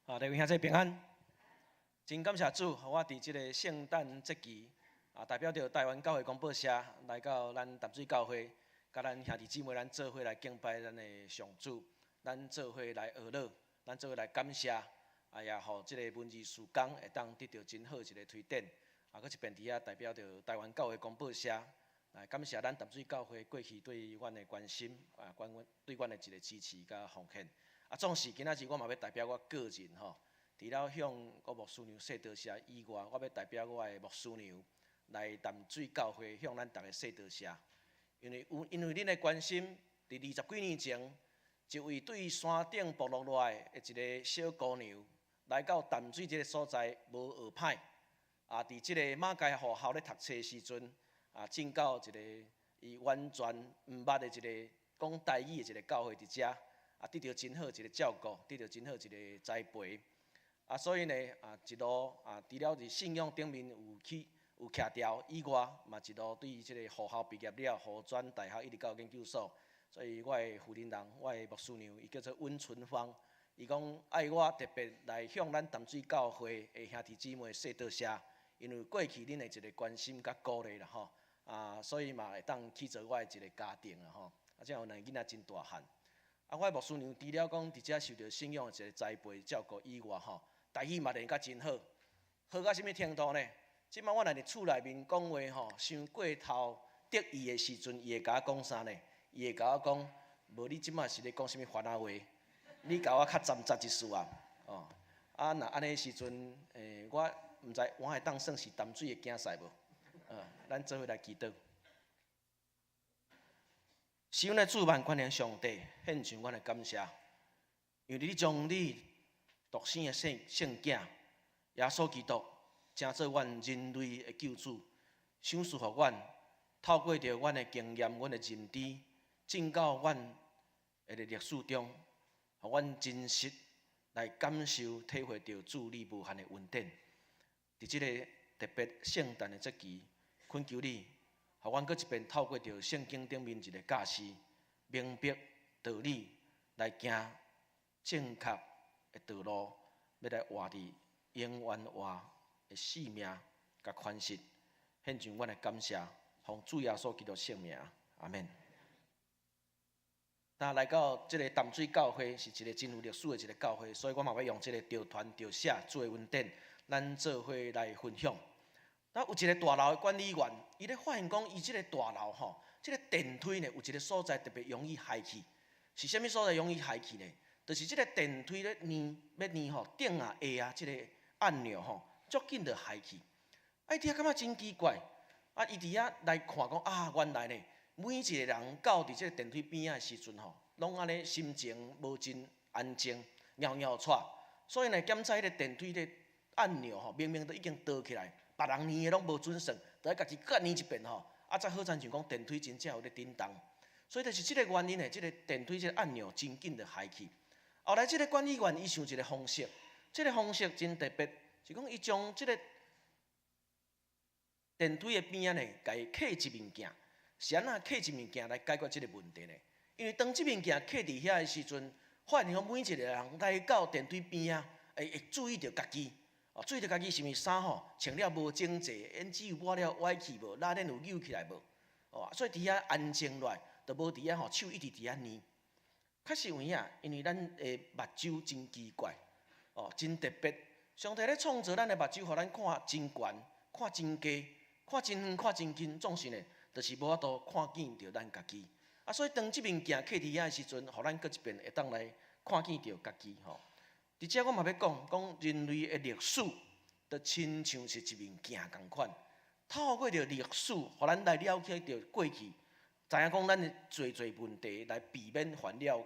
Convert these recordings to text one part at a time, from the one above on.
各位兄弟平安，真感谢主，互我伫即个圣诞节期，代表着台湾教会广播社来到咱淡水教会，甲咱兄弟姊妹咱做伙来敬拜咱的上主，咱做伙来学乐，咱做伙来感谢，也互即个文字事工会当得到真好一个推展。搁一遍伫遐代表着台湾教会广播社，来感谢咱淡水教会过去对阮的关心，对阮的一个支持甲奉献。总是今仔日我嘛要代表我个人吼，除了向我牧师娘说多谢以外，我要代表我的牧师娘来淡水教会向咱逐个说多谢，因为恁的关心，伫20几年前，一位对山顶部落来的一个小姑娘，来到淡水这个所在无学歹，伫即个马街学校咧读册时阵，进到一个伊完全毋捌的一个讲台语的一个教会伫遮。得到真好一个照顾，得到真好一个栽培，所以呢，一路除了伫信仰顶面有徛条以外，嘛一路对即个学校毕业了，护专大学一直到研究所。所以我的负责人，我的牧师娘，伊叫做温春芳，伊讲爱我特别来向咱淡水教会的兄弟姊妹说多谢，因为过去恁的一个关心甲鼓励啦吼，所以嘛会当去做我的一个家庭啦吼，这样有两个囡仔真大汉。我牧师娘除了讲伫遮受到信仰的一个栽培照顾以外，台语嘛练甲真好，好到什么程度呢？即摆我来伫厝内面讲话伤过头得意的时阵，伊会甲我讲啥呢？伊会甲我讲，无你即摆是咧讲什么烦恼话？你甲我较站一丝啊！若安尼时阵，我毋知我会当算是淡水的竞赛无？咱做伙来祈祷。是阮的主万权的上帝，献上阮的感谢，因为你将你独生的圣囝耶稣基督，成做阮人类的救主，赏赐互阮，透过着阮的经验、阮的认知，进到阮的历史中，互阮真实来感受、体会着主你无限的恩典。伫即个特别圣诞的节期，恳求你。互阮搁一遍透过着圣经顶面一个教示，明白道理，来行正确的道路，要来活伫永远活的使命甲款式，献上阮的感谢，奉主耶稣基督圣名，阿免。来到即个淡水教会是一个真有历史的一个教会，所以我嘛要用即个条团条写主的恩典，咱做伙来分享。有一个大楼的管理员，伊咧发现讲，伊即个大楼即个电梯呢，有一个所在特别容易害去。是啥物所在容易害去呢？就是即个电梯咧要粘顶下即个按钮足紧就害去。伊伫遐感觉真奇怪，伊伫遐来看讲原来呢，每一个人到伫即个电梯边仔的时阵拢安尼心情无真安静，袅袅喘。所以呢，检查迄个电梯的按钮明明都已经倒起来。别人粘的拢无准算，就要家己搁粘一遍才好亲像讲电梯真正有咧震动。所以就是即个原因呢，即个电梯即个按钮真紧就害去。后来即个管理员伊想一个方式，即个方式真特别，是讲伊将即个电梯的边仔呢，家己刻一物件，是安怎刻一物件来解决即个问题呢？因为当即物件刻伫遐的时阵，发现讲每一个人来到电梯边仔，会注意到家己。注意到家己是物衫穿了无整齐，胭脂有抹了歪去无，拉链有扭起来无，所以伫遐安静落来，就无伫遐手一直伫遐捏。确实有影，因为咱的目睭真奇怪，真特别。上帝咧创造咱的目睭，互咱看真悬、看真低、看真远、看真近，总是呢，就是无法度看见着咱家己。所以当即物件刻伫遐的时阵，互咱搁一遍会当来看见着家己伫遮我嘛要讲人类的历史，就亲像是一物件共款。透过着历史，互咱来了解着过去，知影讲咱的侪问题，来避免犯了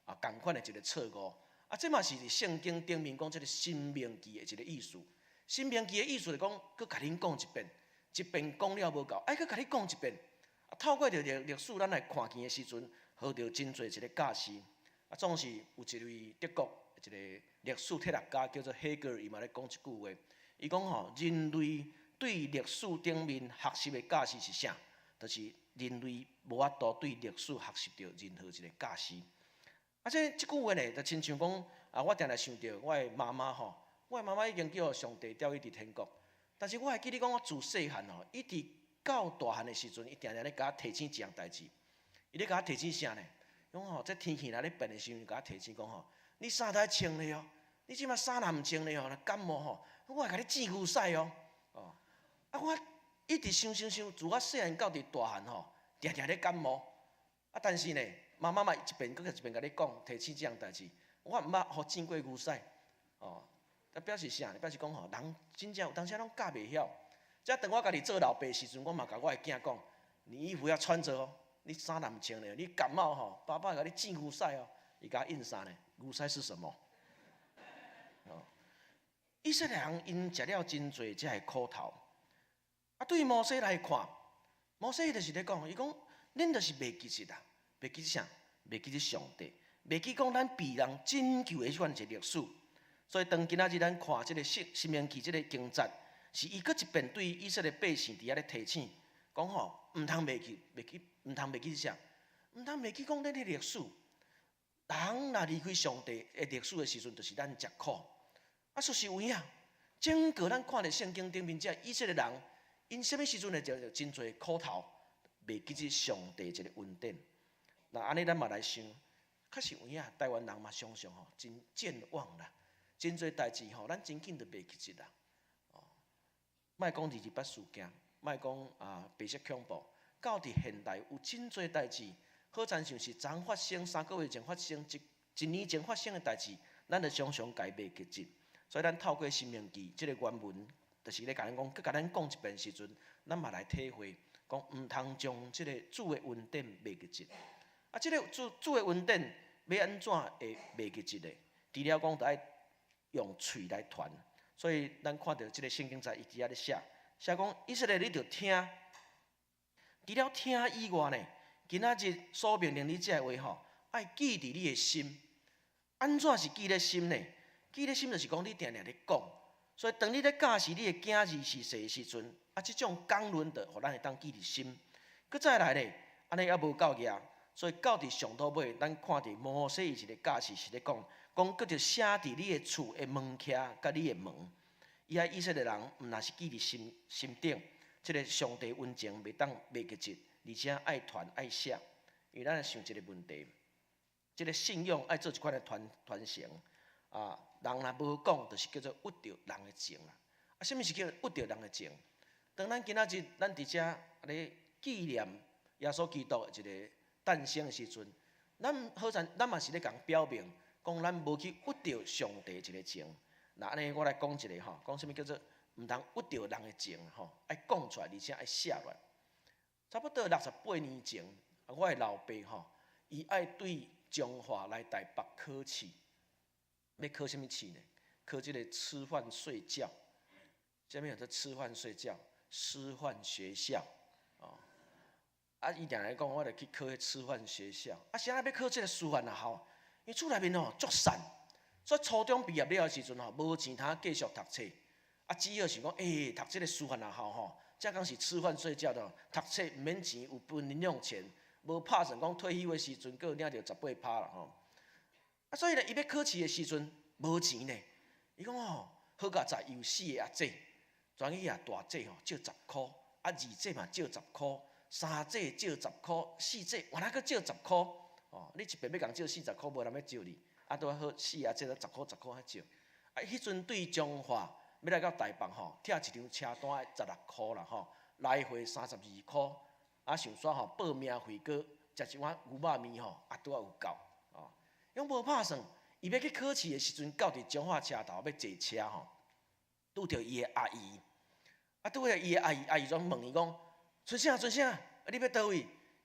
共款的一个错误。这嘛是伫圣经顶面讲即个申命记的一个意思。申命记的意思就讲，搁甲恁讲一遍，一遍讲了无够，搁甲你讲一遍。透过着历史，咱来看见的时阵，学着真侪一个教示。总是有一位德国一个历史哲学家叫做黑格尔，伊嘛咧讲一句话，伊讲人类对历史顶面学习的教示是啥？就是人类无法度对历史学习到任何一个教示。即句话呢，就亲像讲，我定定想着我的妈妈吼，我的妈妈已经叫上帝调伊伫天国，但是我还记得讲我自细汉吼，一直到大汉的时阵，伊定定咧甲我提醒一样代志。伊咧甲我提醒啥呢？讲吼，这天气若咧变的时阵，甲我提醒讲吼，你衫都爱穿咧哦，你即摆衫若毋穿咧吼，若感冒吼，我会甲你治牛屎哦。我一直想，自我细汉到伫大汉吼，定定咧感冒。但是呢，妈妈一遍搁一遍甲你讲，提醒这样代志，我毋捌互浸过牛屎。表示啥呢？表示讲吼，人真正有当时拢教袂晓。则当我家己做老爸时阵，我嘛甲我的囝讲，你衣服要穿着哦，你衫若毋穿咧，你感冒吼，爸爸甲你治牛屎哦。伊甲我印啥呢？牛屎是什么？以色列人因食了真侪遮个苦头。对摩西来看，摩西就是咧讲，伊讲，恁就是袂记实啦，袂记啥？袂记上帝，袂记讲咱被人拯救的迄款一个历史。所以当今仔日咱看即个申命记即个经节，是伊搁一遍对以色列百姓伫遐咧提醒，讲吼，毋通袂记，毋通袂记啥？毋通袂记讲咱的历史。人若离开上帝的历史的时阵，就是咱食苦。说实有影，整个咱看咧圣经顶面，遮以色列人。因什么时阵会食着真侪苦头，袂记起上帝一个恩典。那安尼咱嘛来想，确实有影，台湾人嘛常常吼真健忘啦，真侪代志吼，咱真紧就袂记起啦。莫讲28事件，莫讲白色恐怖，到伫现代有真侪代志，好亲像是昨发生、3个月前发生、一年前发生的代志，咱就常常家袂记起。所以咱透过《申命记》即个原文。就是咧甲咱讲，佮甲咱讲一遍时阵，咱嘛来体会，讲毋通将即个主的恩典袂记起。即个主的恩典要安怎会袂记起咧？除了讲，就爱用喙来传。所以咱看到即个圣经在伊伫遐咧写讲以色列你着听，除了听以外呢，今仔日所命令你遮个话吼，爱记伫你的心。安怎是记咧心呢？记咧心就是讲你定定咧讲。所以，当你咧教示你的囝儿时势的时阵，即种讲论的，互咱会当记伫心。佮再来咧，安尼还无够额，所以到伫上头尾，咱看伫摩西伊一个教示是咧讲，佮着写伫你的厝的门徛，甲你的门。以色列人毋若是记伫心顶，即个上帝恩情袂当袂记起，而且爱传爱写。因为咱想一个问题，即个信用爱做一款的传承人若无讲，就是叫做屈着人的情啦。什么是叫屈着人的情？当咱今仔日咱伫遮咧纪念耶稣基督一个诞生的时阵，咱嘛是咧讲表明，讲咱无去屈着上帝一个情。那安尼我来讲一个吼，讲什么叫做毋通屈着人的情吼，爱讲出来，而且爱写落来。差不多68年前，我的老爸吼，伊爱对中华来台北考试。要考什么试呢？考这个吃饭睡觉，下面有个吃饭睡觉，师范学校，伊定来讲，我着去考迄师范学校。啥要考这个师范学校？因厝内面吼足散，所以初中毕业了的时阵吼，无钱通继续读册。只好想讲，读这个师范学校吼，这讲是吃饭睡觉的，读册毋免钱，有分零用钱，无拍算讲退休的时阵，佫领着18%啦吼。所以呢，伊要考试的时阵无钱呢。伊讲好佳在有4个阿姐，专去大姐吼借10箍，二姐嘛借10箍，三姐借10箍，四姐原来佫借10箍。你一遍要共借40箍，无人要借你。拄好4个阿姐都10箍10箍遐借。迄阵对中华要来到台北吼，拆一张车单16箍啦吼，来回32箍。想煞吼报名费佫食一碗牛肉面吼，拄有够。用无拍算，伊要去考试的时阵，到伫彰化车头要坐车吼，拄着伊的阿姨。拄着伊的阿姨，阿姨就问伊讲：春啥？你要倒位？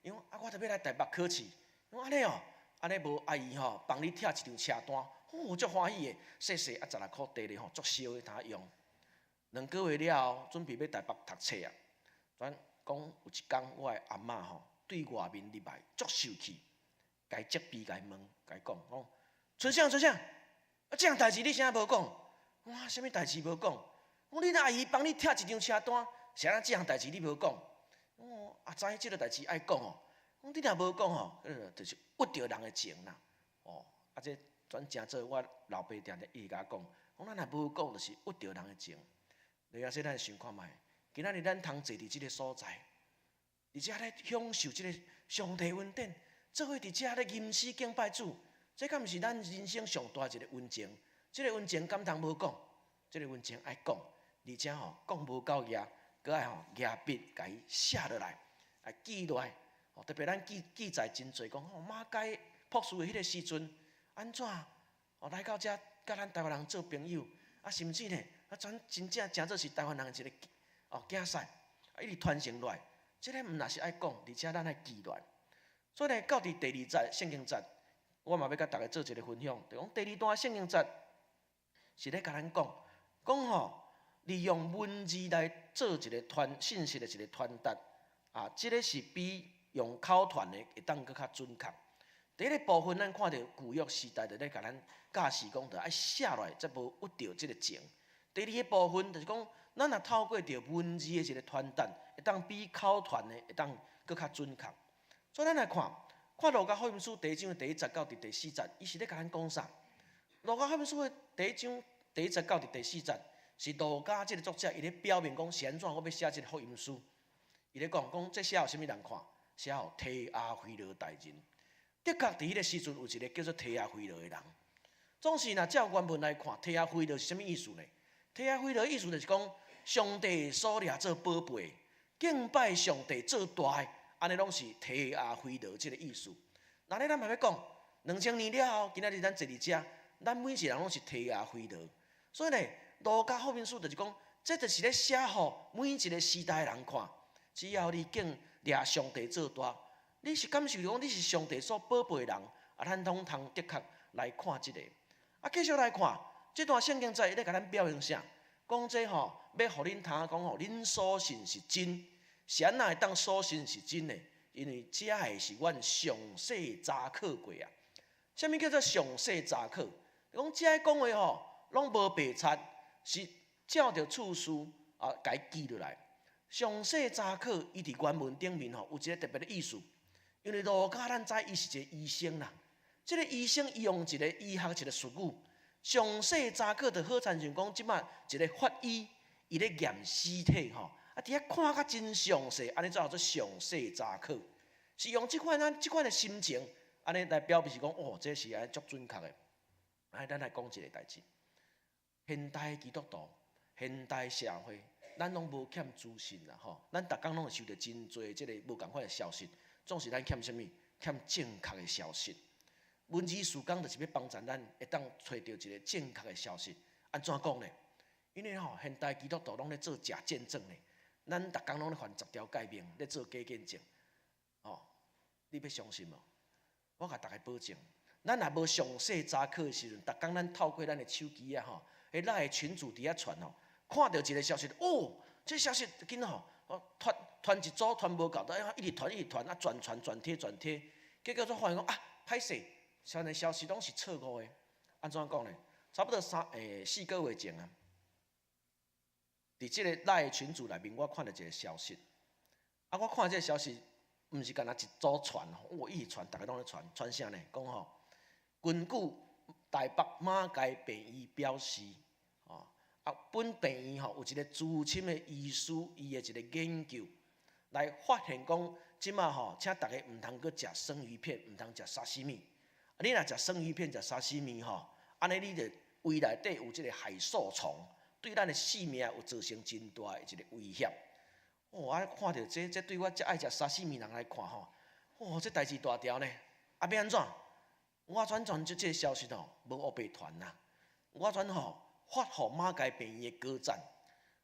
伊讲我着要来台北考试。讲安尼安尼无阿姨吼帮你拆一张车单，足欢喜的，细16箍地咧吼，足烧的通用。2个月了后，准备要台北读册啊。转讲有一天，我的阿嬷吼对外面入来，足受气。该接逼该问，该讲，春啥？这样代志你啥无讲？什么代志无讲？你阿姨帮你拆一张车单，啥这样代志你无讲？知这个代志爱讲你若无讲就是屈着人的情啦。这转诚做我老爸定定伊甲我讲，咱若无讲，就是屈着人的情。你啊说咱想看觅，今仔日咱通坐伫即个所在，而且咧享受即个上帝恩典，做伙伫遮咧吟诗敬拜主，这敢毋是咱人生上大一个恩情？即个恩情敢通无讲？即个恩情爱讲，而且讲无够额，搁爱额笔甲伊写落来，来记落来。特别咱记载真侪，讲马街朴树的迄个时阵，安怎来到遮，甲咱台湾人做朋友，甚至呢，真正做是台湾人的一个竞赛，一直传承落来。这个毋若是爱讲，而且咱爱记落来。所以呢，到伫第二节圣经节，我嘛要甲大家做一个分享，就讲第二段圣经节是咧甲咱讲利用文字来做一个信息的一个传达这个是比用口传的会当搁较准确。第一个部分，咱看到旧约时代就咧甲咱教示讲，着爱写落来，才无屈着即个情。第二个部分就是讲，咱若透过着文字的一个传达，会当比口传的会当搁较准确。所以咱来看路加福音书第1章的第1节到第4节，伊是咧甲咱讲啥？路加福音书的第1章第1节到第4节，是路加即个作者伊咧表明讲是安怎我要写即个福音书。伊咧讲这写互啥物人看？写互提阿非罗大人。的确，伫迄个时阵有一个叫做提阿非罗的人。总是若照原文来看，提阿非罗是啥物意思呢？提阿非罗的意思就是讲，上帝所掠做宝贝，敬拜上帝做大的，安尼拢是提阿非罗即个意思。那咱嘛要讲，2000年了后，今仔日咱坐伫遮，咱每一个人拢是提阿非罗。所以呢，路加福音书就是讲，这就是咧写互每一个时代的人看。只要你掠上帝做大，你是感受讲你是上帝所宝贝的人，咱拢通的确来看即个。继续来看，这段圣经在咧甲咱表明啥？讲这要互恁通讲恁所信是真，是安那会当所信是真的？因为这个是阮上细查考过啊。啥物叫做上细查考？讲这讲话拢无白插，是照着次序甲伊记落来。详细查考，伊伫原文顶面有一个特别的意思，因为路加咱知伊是一个医生啦。这个医生伊用一个医学一个术语，详细查考就好亲像讲即摆一个法医伊咧验尸体伫遐看甲真详细，安尼才叫做详细查考，是用即款的心情安尼来表示讲这是安尼足准确的。咱来讲一个代志，现代基督徒，现代社会。咱拢无欠资讯啦，咱逐工拢会收到真侪即个无共款的消息，总是咱欠啥物？欠正确的消息。文字事工就是要帮助咱会当找到一个正确的消息。安怎讲呢？因为现代基督徒拢咧做假见证呢，咱逐工拢咧犯10条诫命，咧做假见证。你要相信无？我甲大家保证，咱若无详细查考的时阵，逐工咱透过咱的手机迄赖群组伫遐传看到一个消息，这消息紧传一组传无够，一直传，转贴，结果才发现讲歹势，像个消息拢是错误的。安怎讲呢？差不多4个月前伫即个赖群组内面，我看到一个消息。我看这个消息，毋是干那一组传，一直传，大家拢咧传啥呢？讲根据台北马偕病医表示。本病院有一个资深的医师，伊的一个研究来发现讲，即马请大家毋通阁食生鱼片，毋通食沙西米。你若食生鱼片、食沙西米安尼你就胃内底有即个海兽虫，对咱的性命有造成真大的一个威胁。我看到这对我遮爱食沙西米人来看这代志大条呢。要安怎？我转即个消息无黑白传啦，我转发互马偕病院的高层，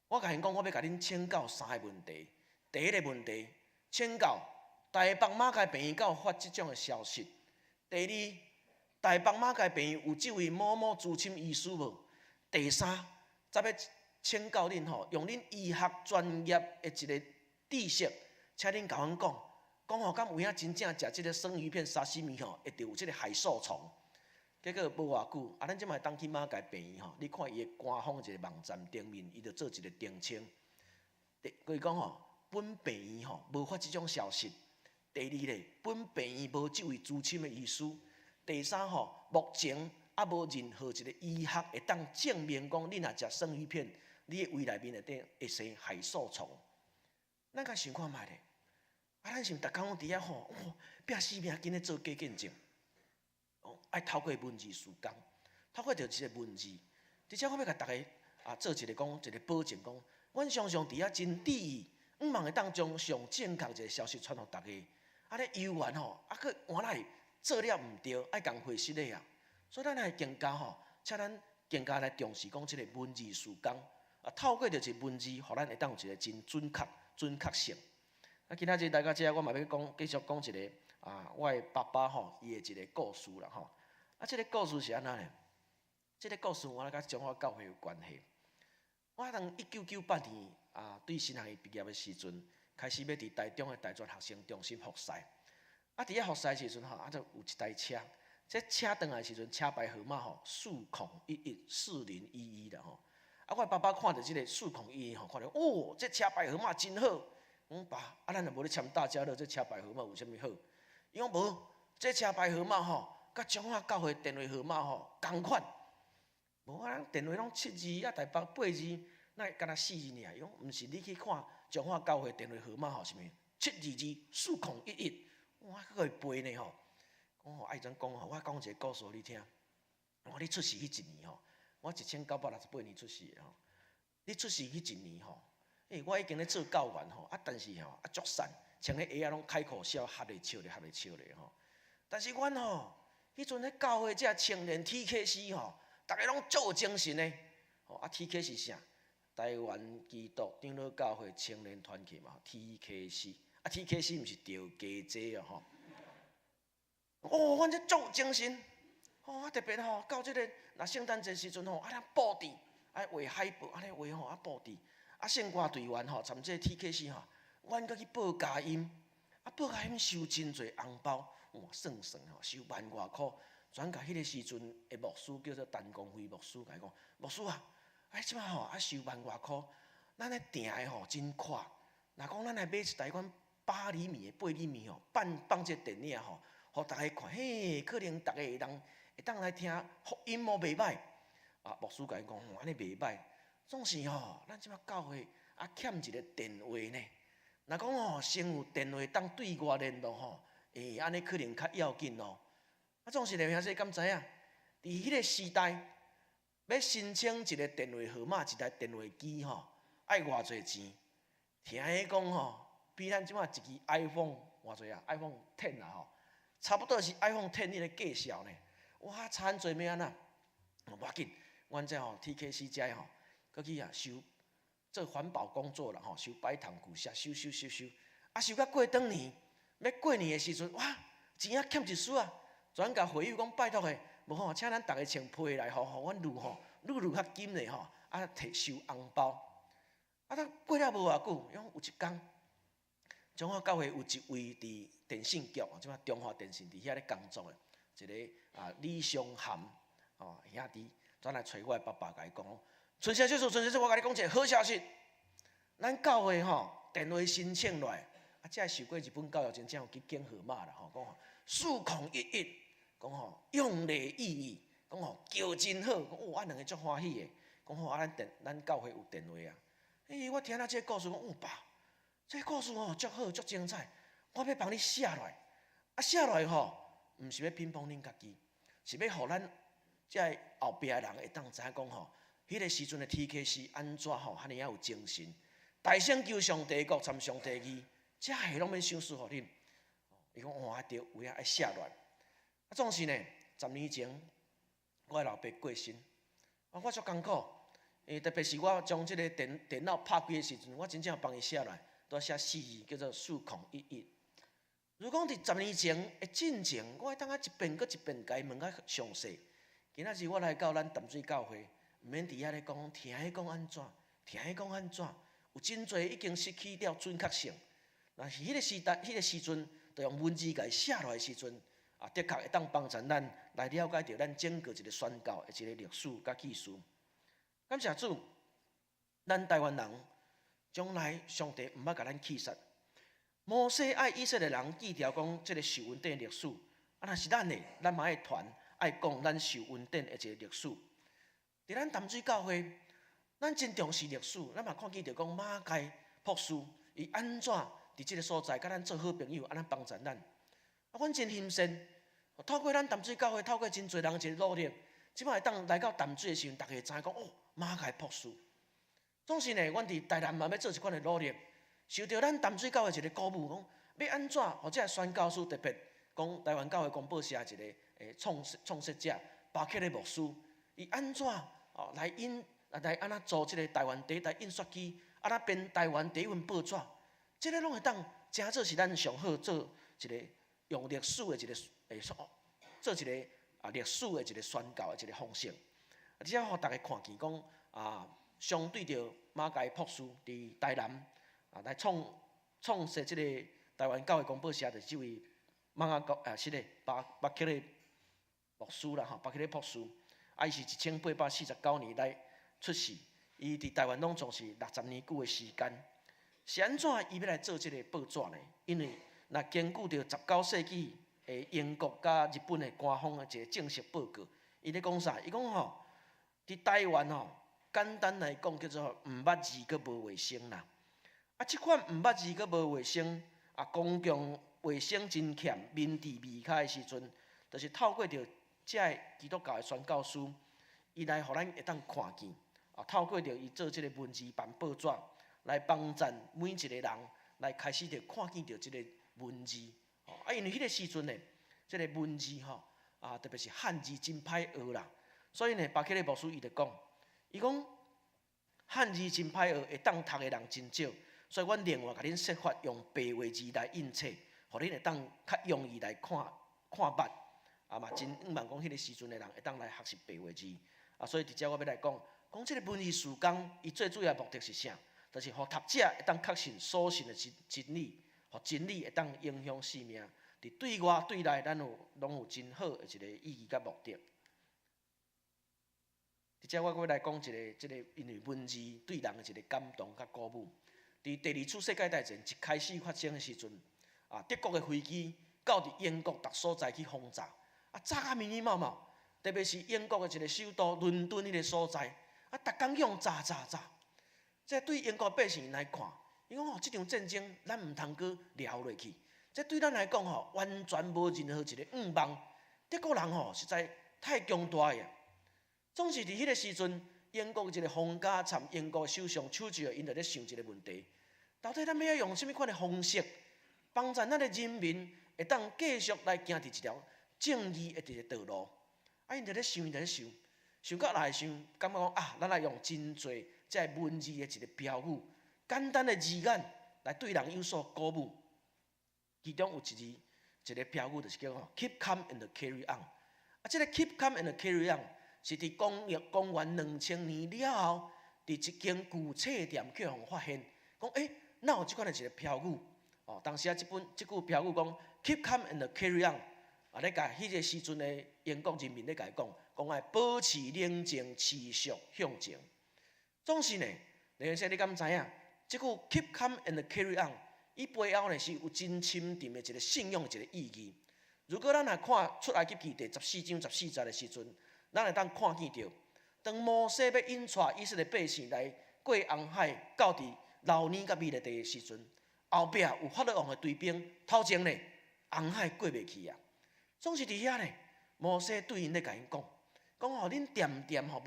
我甲因讲，我要甲恁请教3个问题。第一个问题，请教台北马偕病院敢有发即种的消息？第二，台北马偕病院有即位某某资深医师无？第三，再要请教恁用恁医学专业的一个知识，请恁甲阮讲敢有影真正食即个生鱼片、沙西米会着有即个海兽虫？结果无偌久，咱即摆当去马偕病院你看伊的官方一个网站顶面，伊就做一个澄清。伊讲本病院无发即种消息。第二咧，本病院无即位资深的医师。第三目前啊无任何一个医学会当证明讲，你若食生鱼片，你的胃内面内底会生害素虫。咱甲想看觅咧，啊，咱是逐工拢伫遐吼，拼死命紧咧做假见证，爱透过文字施工，透过着一个文字，而且我要甲大家做一个保证讲，阮常常伫遐真注意，毋茫会当将上正确一个消息传互大家。咧游玩吼，佫原来做了毋对，爱共回失咧啊。所以咱来更加请咱更加来重视讲即个文字施工，透过着一个文字，互咱会当有一个真准确性。今仔日来到遮，我嘛要继续讲一个我的爸爸伊的一个故事啦吼。即个故事是安怎呢？即个故事我咧甲中华教会有关系。我当1998年对新学院毕业的时阵，开始要伫台中的大专学生中心服侍。伫遐服侍的时阵就有一台车，这车转来的时阵，车牌号码40114011啦吼。我爸爸看到即个4011看到这车牌号码真好。爸，咱若无咧签大家乐，这车牌号码有啥物好？伊讲无，这车牌号码甲中华教会电话号码同款。无咱电话拢7字，台北8字，那敢若4字尔。伊讲毋是，你去看中华教会电话号码是物？7224011。我佫会背呢吼。讲爱怎讲我讲一个故事你听。你出世迄一年我1968年出世的你出世迄一年我已经咧做教员但是足瘦，穿咧鞋拢开裤小，合咧笑咧但是阮迄阵咧教会遮青年 TKC 逐个拢足有精神的TK 是啥？台湾基督长老教会青年团契嘛 ，TKC TKC 毋是钓鸡仔阮这足有精神特别到即个若圣诞节时阵咱布置爱画海报，安尼画布置。圣歌队员参这 TKC 阮阁去报佳音，报佳音收真侪红包，算收10000外箍。转甲迄个时阵的牧师叫做陈光辉牧师，甲伊讲：牧师即摆收10000外箍，咱咧订的真快。若讲咱来买一台款8厘米的、8厘米放这电影互大家看，可能大家会当来听福音袂歹。牧师甲伊讲：安尼袂歹。总是咱即摆教会欠一个电话呢。若讲先有电话当对外联络安尼可能较要紧咯。总是弟兄姊敢知影？伫迄个时代，要申请一个电话号码、一台电话机爱偌济钱？听伊讲比咱即摆一支 iPhone 偌济iPhone 10差不多是 iPhone 10迄个价销呢。差很侪要安怎？无要紧，阮这TKC 遮搁去收做环保工作啦收摆糖古下收。收到过当年，要过年的时阵，钱欠一丝转甲回应讲拜托的，无请咱逐个穿皮来互阮愈较紧的摕收红包。过了无偌久，有一天，中华教会有一位伫电信局，即摆中华电信伫遐咧工作的一个李尚涵兄弟，转来找我的爸爸，甲伊讲：春先生，我甲你讲一个好消息，咱教会电话申请落来，才受过日本教育真正有去建号码啦讲4011，讲用礼意义，讲叫真好，讲两个足欢喜的，讲咱教会有电话我听到这个故事讲爸，这个故事足好足精彩，我要帮你写落来，写落来毋是要乒乓恁家己，是要互咱这后壁的人会当知影讲迄个时阵的 TKC 安怎遐尔有精神，大声求上帝国，参上帝义，这下拢免想事互恁。伊讲对，有影爱写落来。总是呢，10年前我老爸过身，我足艰苦。特别是我将这个电脑拍开的时阵，我真正帮伊写来，都写4字，叫做4011。如果伫10年前的进前，我会当一遍搁一遍甲伊问较详细。今仔日我来到咱淡水教会，毋免伫遐咧讲，听伊讲安怎，有真侪已经失去了准确性。但是迄个时代、迄个时阵，就用文字甲伊写落来的时阵，的确会当帮助咱来了解到咱整个一个宣教的一个历史甲纪事。感谢主，咱台湾人将来上帝毋捌甲咱弃杀。摩西爱以色列人记条讲即个受恩典历史，若是咱嘛爱传，爱讲咱受恩典的一个历史。伫咱淡水教会，咱真重视历史，咱嘛看见着讲马偕博士伊安怎伫即个所在，甲咱做好朋友，安尼帮助咱。阮真欣赏，透过咱淡水教会，透过真侪人一个努力，即摆会当来到淡水的时阵，大家会知讲哦，马偕博士。总是呢，阮伫台南嘛要做一款的努力，受到咱淡水教会一个鼓舞，讲要安怎，或者宣教师特别讲台湾教会公报社一个创设者巴克的牧师，伊安怎来安那做即个台湾第一台印刷机，安那编台湾第一份报纸，即个拢会当真做是咱上好做一个用历史的一个做一个历史的一个宣教的一个方式，而且互大家看见讲相对着马偕博士伫台南来创设即个台湾教会公报社，就是即位巴克利牧师啦，巴克利博士，伊是1849年来出世，伊伫台湾拢总是60年久的时间。是安怎伊要来做即个报纸呢？因为若根据着19世纪的英国甲日本的官方的一个正式报告，伊咧讲啥？伊讲伫台湾简单来讲叫做毋捌字阁无卫生啦。即款毋捌字阁无卫生，公共卫生真欠，面地未开的时阵，就是透过着遮个基督教的宣教师，伊来互咱会当看见，透过着伊做即个文字版报纸，来帮助每一个人来开始着看见着即个文字。因为迄个时阵呢，即个文字特别是汉字真歹学啦，所以呢，巴克利牧师伊就讲。伊讲汉字真歹学，会当读的人真少，所以阮另外甲恁设法用白话字来印册，互恁会当较容易来看捌。嘛真希望讲迄个时阵的人会当来学习白话字。所以伫遮我要来讲即个文字事工，伊最主要的目的是啥？就是互读者会当确信所信的真理，互真理会当影响生命。伫对外对内，咱拢有真好的一个意义甲目的。伫遮我要来讲即个因为文字对人的一个感动甲鼓舞。伫第二次世界大战一开始发生的时阵，德国的飞机到伫英国各所在去轰炸，炸甲密密麻麻，特别是英国的一个首都伦敦迄个所在，逐工用炸。这对英国百姓来看，伊讲即场战争咱毋通阁聊落去，这对咱来讲完全无任何一个望。德国人实在太强大个。总是伫迄个时阵，英国一个皇家参英国首相丘吉尔，因就咧想一个问题：到底咱要用什么款的方式，帮助咱的人民会当继续来行伫一条正义的一个道路？因就咧想，想到来想，感觉讲咱来用真侪即文字的一个标语，简单的字眼来对人有所鼓舞。其中有一个标语，就是叫 Keep calm and carry on。即个 Keep calm and carry on。是伫公元2000年了后，伫一间旧册店去互发现，讲哪有即款的一个标语？当时即句标语讲 Keep calm and carry on，咧甲迄个时阵的英国人民咧甲伊讲爱保持冷静，持续向前。总是呢，梁先生你敢知影？即句 Keep calm and carry on， 伊背后呢是有真深沉的一个信仰的一个意义。如果咱来看出埃及记第14章14节的时阵，咱会当看见着，当摩西要引带以色列百姓来过红海，到伫流年甲米勒地的时阵，后壁有法老王的队兵，头前呢红海过袂去啊。总是伫遐呢，摩西对因咧甲因讲恁掂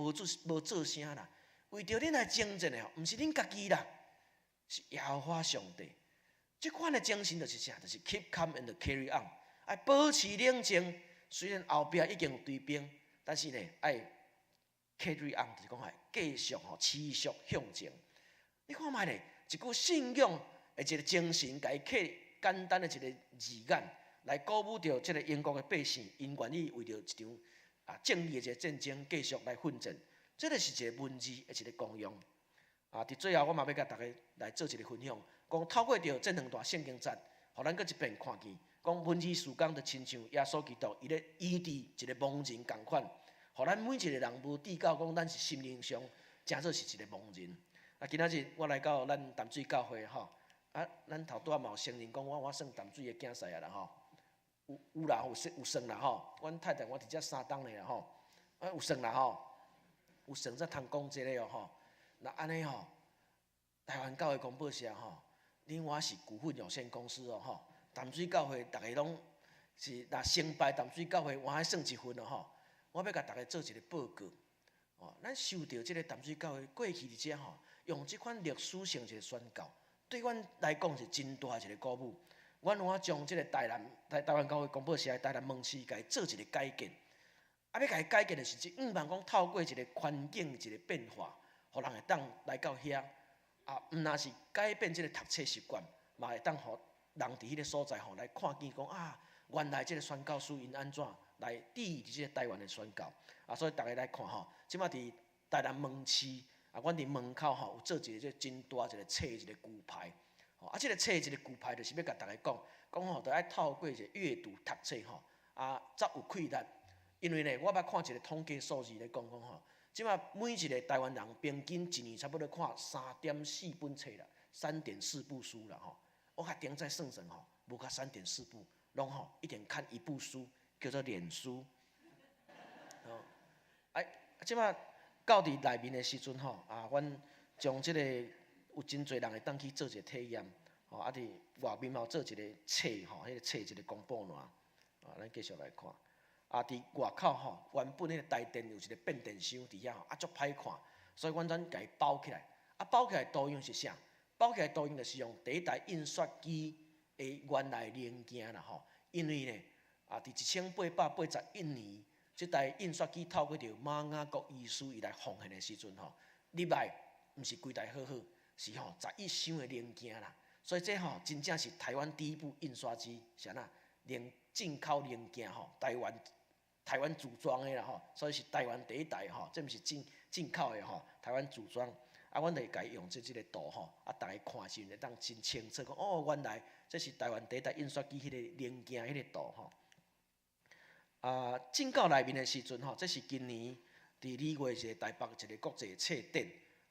无做声啦，为着恁来征战的毋是恁家己啦，是耶和华上帝。即款的精神就是啥？就是 keep calm and carry on， 爱保持冷静。虽然后壁已经有队兵。但是呢，爱 carry on， 就是讲爱继续持续向前。你看卖呢，一句信仰的一个精神，甲伊刻简单的一个字眼，来鼓舞着即个英国的百姓，因愿意为着一场正义的一个战争继续来奋战。这就是一个文字的一个功用。伫最后我嘛要甲大家来做一个分享，讲透过着这两段圣经节，互咱搁一遍看见。讲文字事工就亲像耶稣基督，伊咧医治一个盲人共款，互咱每一个人无知到讲咱是心灵上真做是一个盲人。今仔日我来到咱淡水教会咱头拄仔嘛有承认讲我算淡水的囝婿啊啦有啦，有算啦吼。阮太太我伫遮3档咧啦吼，有算啦吼，有算才通讲即个哦吼。那安尼吼，台湾教会公报社吼，另外是股份有限公司哦吼，淡水教会大家拢是若成败淡水教会，我还算一份哦吼。我要甲大家做一个报告。哦，咱收到即个淡水教会过去伫遮吼，用即款历史性一个宣告，对阮来讲是真大一个鼓舞。阮有法将即个台湾教会公报社的台南门市，甲伊做一个改建。啊，要甲伊改建的是，毋茫讲透过一个环境一个变化，互人会当来到遐。啊，毋若是改变即个读册习惯，嘛会当互人伫迄个所在吼来看见讲啊，原来即个宣教书因安怎来抵御即个台湾的宣教。啊，所以大家来看吼，即马伫台南门市啊，阮伫门口吼有做一个真大一个册一个骨牌。啊，即个册一个骨牌，就是要甲大家讲吼，着爱透过一个阅读读册吼，啊，才有气力。因为呢，我捌看一个统计数字咧讲吼，即马每一个台湾人平均一年差不多看3.4本册啦，3.4部书啦吼。我较顶再算算吼，无较3.4部，拢吼一天看一部书，叫做脸书。哦，哎，即马到伫内面的时阵吼，啊，阮将即个有真侪人会当去做一个体验，吼，啊，伫外面嘛有做一个册吼，迄个册一个公布栏，啊，咱继续来看。啊，伫外口吼，原本迄个台电有一个变电箱伫遐吼，啊，足歹看，所以阮甲伊包起来。啊，包起来图用是啥？包起来图用就是用第一台印刷机的原来零件啦吼。因为呢，啊，伫1881年，即台印刷机透过着马雅各医师伊来奉献的时阵吼，入来毋是规台好好，是吼11箱的零件啦。所以这吼真正是台湾第一部印刷机，是安那进口零件吼，台湾组装的啦吼，所以是台湾第一台吼，这毋是进口的吼，台湾组装。啊，阮就会用即个图吼，啊，大家看时会当真清楚讲，哦，原来这是台湾第一台印刷机迄个零件迄个图吼。啊，进到内面的时阵吼，这是今年伫2月一个台北一个国际册展，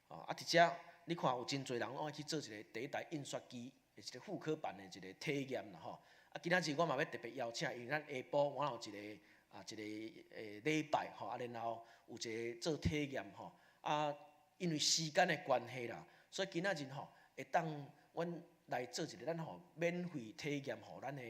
啊，伫遮你看有真侪人爱去做一个第一台印刷机的一个复刻版的一个体验啦吼。啊，今仔日我嘛要特别邀请，因为咱下晡我有一个礼拜吼，啊，然后有一个做体验吼，啊。因为时间的关系啦，所以今仔日吼会当阮来做一个咱吼免费体验，吼咱的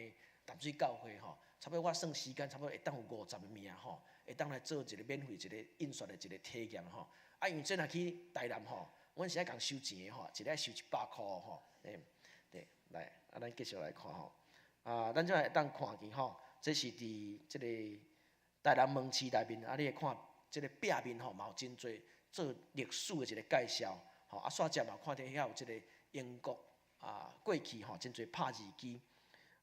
淡水教会吼，差不多我算时间差不多会当有50个名吼，会当来做一个免费一个印刷的一个体验吼。啊，因为这若去台南吼，阮是爱共收钱的吼，一日爱收100块吼。对，来，啊，咱继续来看吼。啊，咱即会当看见吼，这是伫即个台南门市内面，啊，你会看即个壁面吼，嘛有真侪。做历史的一个介绍，吼啊，煞遮嘛看到遐有即个英国啊过去吼真侪拍字机，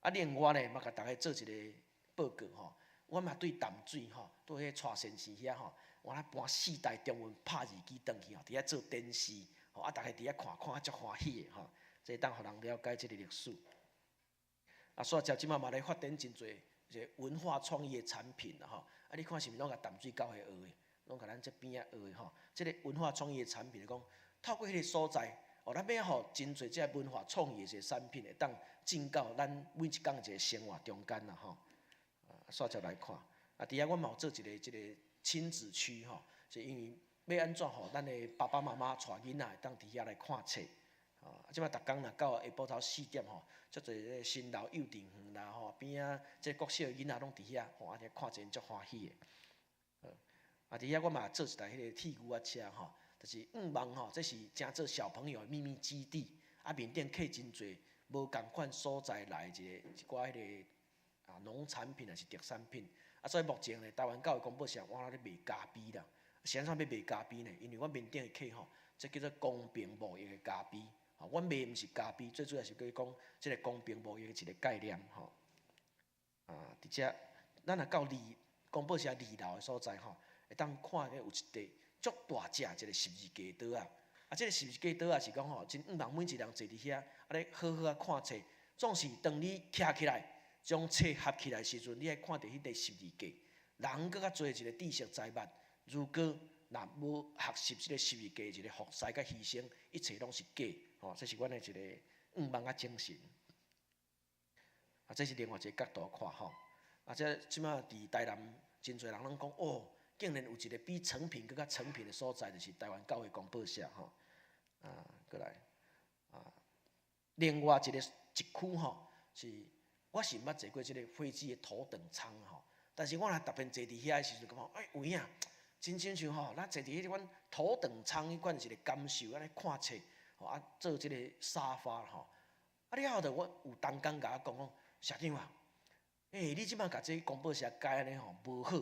啊另外呢，嘛甲大家做一个报告吼，我嘛对淡水吼，对迄蔡先生遐吼，我咧搬4台中文拍字机转去吼，伫遐做电视，吼啊，大家伫遐看啊足欢喜的吼，这当互人了解即个历史。啊，煞遮即马嘛咧发展真侪一个文化创意的产品啦吼，啊你看是毋是拢甲淡水教会学的？拢甲咱这边仔学的吼，即个文化创意的产品，讲透过迄个所在，哦，咱要吼真侪即个文化创意的一个产品，会当进到咱每一工一个生活中间啦吼。啊，煞接来看，啊，伫遐阮嘛有做一个即个亲子区吼，是因为要安怎吼，咱的爸爸妈妈带囡仔会当伫遐来看册。啊，即摆逐工若到下晡头4点吼，足侪新楼幼稚园啦吼，边仔即国小囡仔拢伫遐，吼，啊，看真足欢喜的。啊，伫遐我嘛做一台迄个铁牛仔车吼，就是茫吼，这是正做小朋友的秘密基地，啊面顶刻真侪无共款所在来一寡迄个啊农产品也是特产品，啊所以目前呢，台湾教育公报社我咧卖咖啡啦，是安怎要卖咖啡呢？因为阮面顶会刻吼，这叫做公平贸易的咖啡，吼，阮卖毋是咖啡，最主要是讲即个公平贸易的一个概念吼。啊，伫遮咱若到公报社2楼的所在吼。会当看见有一块足大只一个十字架桌啊！啊，即个十字架桌啊是讲吼，真毋茫每一个人坐伫遐，啊咧好好啊看册。总是当你徛起来，将册合起来时阵，你爱看到迄个十字架。人搁较做一个知识财物，如果若无学习即个十字架一个服侍甲牺牲，一切拢是假。吼，这是阮的一个毋茫啊精神。啊，这是另外一个角度看吼。这即马伫台南真侪人拢讲哦，竟然有一个比成品更较成品的所在，就是台湾教会广播社吼。过来另外一区吼，是我是毋捌坐过即个飞机的头等舱吼，但是我若特别坐伫遐的时阵，感觉有影，真亲像吼，咱坐伫迄款头等舱迄款一个感受，安尼看册吼做即个沙发吼。了后头我有同工甲我讲社长啊，你即摆甲这广播社改安尼吼无好。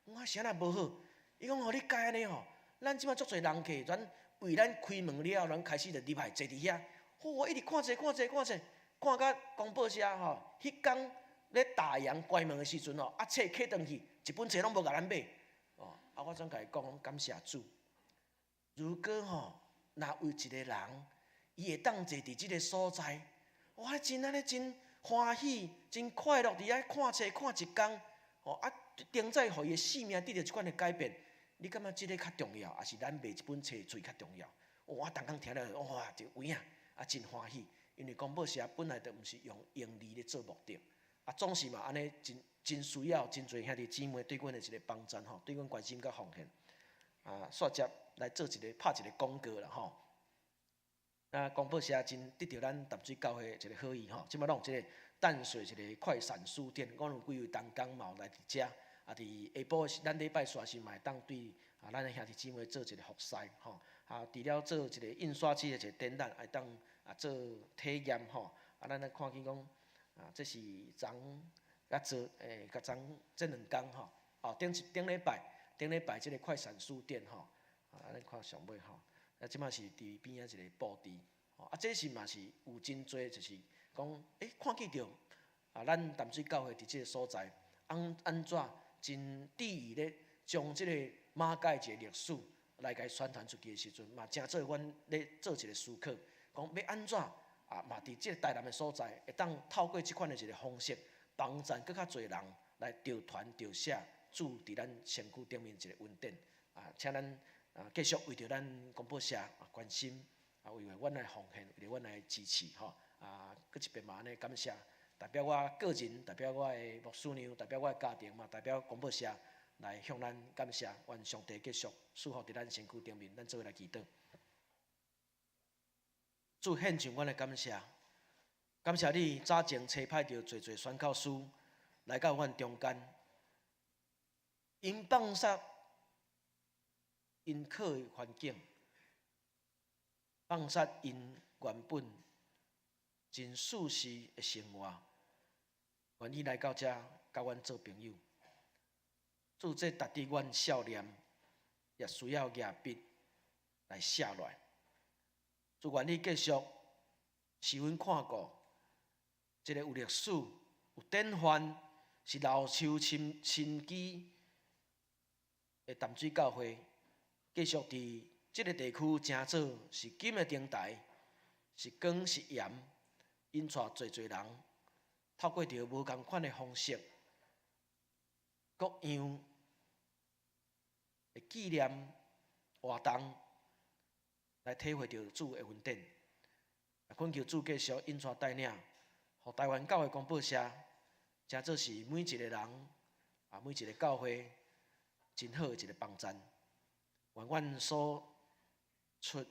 我啥若无好？伊讲你改安尼吼，咱即摆足侪人客，咱为咱开门了，咱开始就入来坐伫遐。我一直看册，看到广播社吼，迄天咧大洋关门的时阵吼，册摕转去，一本册拢无甲咱买。我总甲伊讲感谢主。如果吼，若有一个人，伊会当坐伫即个所在，我真安尼真欢喜，真快乐，伫遐看册看一天，顶载互伊的性命得到一款的改变。你感觉即个较重要，还是咱卖一本册出较重要？我逐工听了，哇，就有影，真欢喜。因为广播社本来就毋是用盈利咧做目的，总是嘛安尼真需要真侪兄弟姊妹对阮的一个帮助吼，对阮关心甲奉献。煞接来做一个拍一个广告啦吼。广播社真得到咱淡水教会一个好意吼，即摆拢有一个淡水一个快闪书店，我有几位同工嘛有来伫遮。伫下晡咱礼拜煞时嘛会当对咱的兄弟姊妹做一个服侍吼。除了做一个印刷机的一个展览，会当做体验吼。咱来看见讲这是昨甲昨甲昨这2天吼。顶礼拜这个快闪书店吼。咱看上尾吼。即马是伫边仔一个布置这是嘛是有真多，就是讲看见着咱淡水教会伫即个所在，安怎？真致意咧，将即个马街一个历史来甲伊宣传出去的时阵，嘛正做阮咧做一个思考，讲要安怎嘛伫即个台南的所在，会当透过即款的一个方式，帮助更较侪人来着传着写，主伫咱身躯顶面一个稳定。请咱继续为着咱广播社关心，为着阮来奉献，为着阮来支持吼。搁一遍嘛安尼感谢。代表我个人，代表我的牧师娘，代表我的家庭嘛，代表广播社来向咱感谢，愿上帝继续赐福伫咱身躯顶面，咱做伙来祈祷。主献上阮的感谢，感谢你早前差派着侪宣教师来到阮中间，因放下因靠的环境，放下因原本真舒适的生活，愿意来到这甲阮做朋友。主这值得阮孝念，也需要压笔来写落来。主愿意继续是阮看过一个有历史、有典范，是老树亲基的淡水教会，继续伫这个地区正做是金的灯台，是光是盐。引带侪人透过着无共款的方式，各样的纪念活动，来体会着主的恩典。恳求主继续引带带领，互台湾教会广播社，真做是每一个人每一个教会真好的一个帮衬。愿阮所出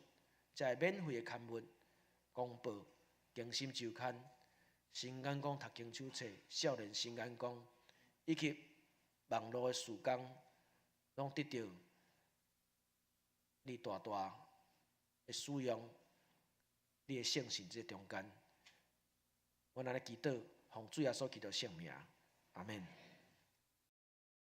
这免费的刊物、公报。更新周刊、新眼光读经手册、少年新眼光，以及网络的时光，拢得到你大的使用，你的圣神在中间。我来祈祷，奉主耶稣基督圣名，阿门。